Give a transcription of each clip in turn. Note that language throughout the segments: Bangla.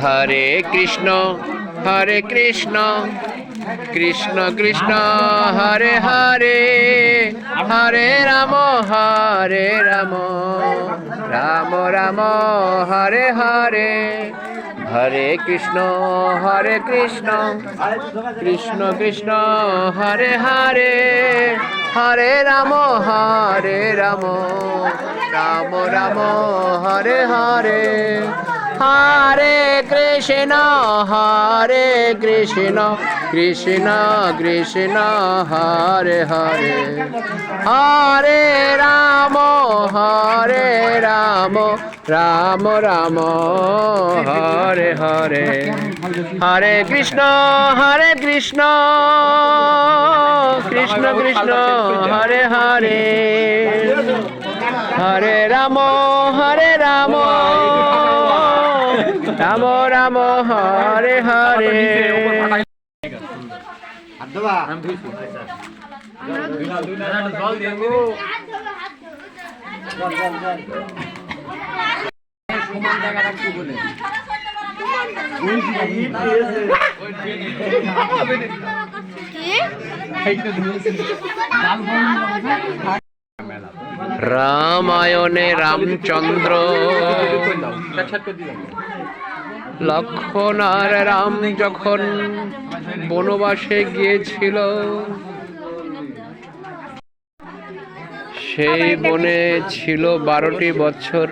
হরে কৃষ্ণ কৃষ্ণ কৃষ্ণ হরে হরে, হরে রাম রাম রাম হরে হরে। হরে কৃষ্ণ কৃষ্ণ কৃষ্ণ হরে হরে, হরে রাম রাম রাম হরে হরে। হরে কৃষ্ণ কৃষ্ণ কৃষ্ণ হরে হরে, হরে রাম রাম রাম হরে হরে। হরে কৃষ্ণ কৃষ্ণ কৃষ্ণ হরে হরে, হরে রাম রাম রাম হরে হরে। রামায়ণে রামচন্দ্র, লক্ষ্মণ আর রাম যখন বনবাসে গিয়েছিল, সেই বনে ছিল 12টি বছর।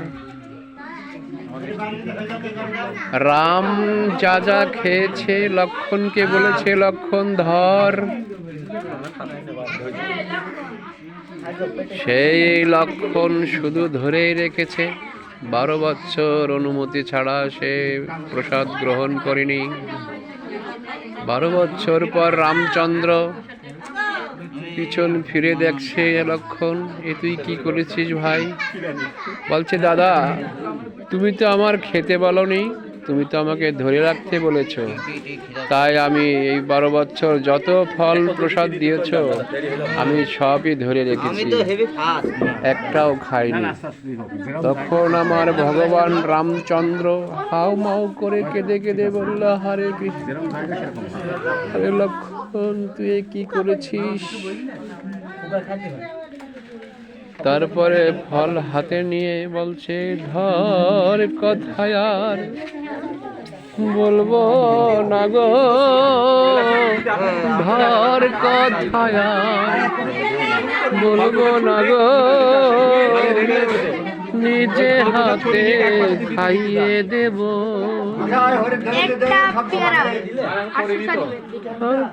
রাম যা যা খেয়েছে লক্ষ্মণকে বলেছে, লক্ষ্মণ ধর। সেই লক্ষ্মণ শুধু ধরেই রেখেছে, 12 বছর অনুমতি ছাড়া সে প্রসাদ গ্রহণ করেনি। 12 বছর পর রামচন্দ্র পিছন ফিরে দেখছে, লক্ষ্মণ এ তুই কি করেছিস ভাই? বলছে, দাদা তুমি তো আমার খেতে বলনি, তুমি তো আমাকে ধরে রাখতে বলেছ, তাই আমি এই 12 বছর যত ফল প্রসাদ দিয়েছ আমি সবই ধরে রেখেছি, একটাও খাইনি। তখন আমার ভগবান রামচন্দ্র হাউ মাউ করে কেঁদে কেঁদে বলল, হরে কৃষ্ণ, হরে লক্ষ্মণ তুই কি করেছিস? তারপরে ফল হাতে নিয়ে বলছে, ধর কথায় আর বলবো না গো, ধর কথায় আর বলবো না গো, নিজে হাতে খাইয়ে দেব।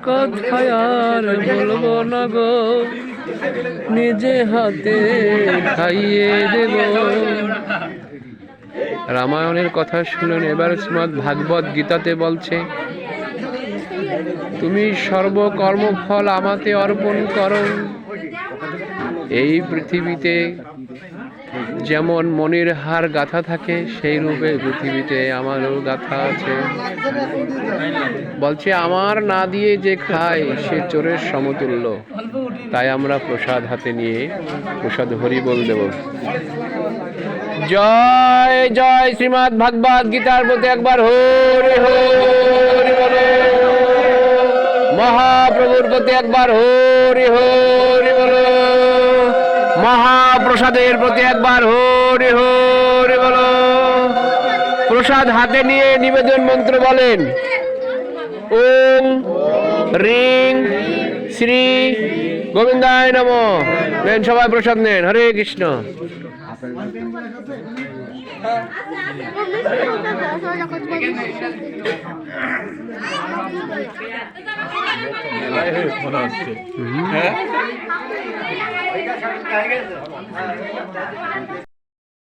কথায় আর বলবো না গো, নিজে হাতে খাইয়ে দেব। রামায়ণের কথা শুনুন। এবার শ্রীমদ্ ভাগবত গীতাতে বলছে, তুমি সর্বকর্মফল আমাতে অর্পণ করো। এই পৃথিবীতে যেমন মনির হার গাথা থাকে, সেই রূপে পৃথিবীতে আমারও গাথা আছে। বলছে, আমার না দিয়ে যে খায় সে চোরের সমতুল্য। তাই আমরা প্রসাদ হাতে নিয়ে প্রসাদ হরি বল দেব। জয় জয় শ্রীমদ্ ভাগবত গীতার প্রতি একবার হরি হরি বলো। মহাপ্রভুর প্রতি একবার হরি হরি বলো। মহাপ্রসাদের প্রতি একবার হরি হরি বলো। প্রসাদ হাতে নিয়ে নিবেদন মন্ত্র বলেন, ওম রিং শ্রী গোবিন্দায় নমঃ। নেন সবাই প্রসাদ নেন। হরে কৃষ্ণ।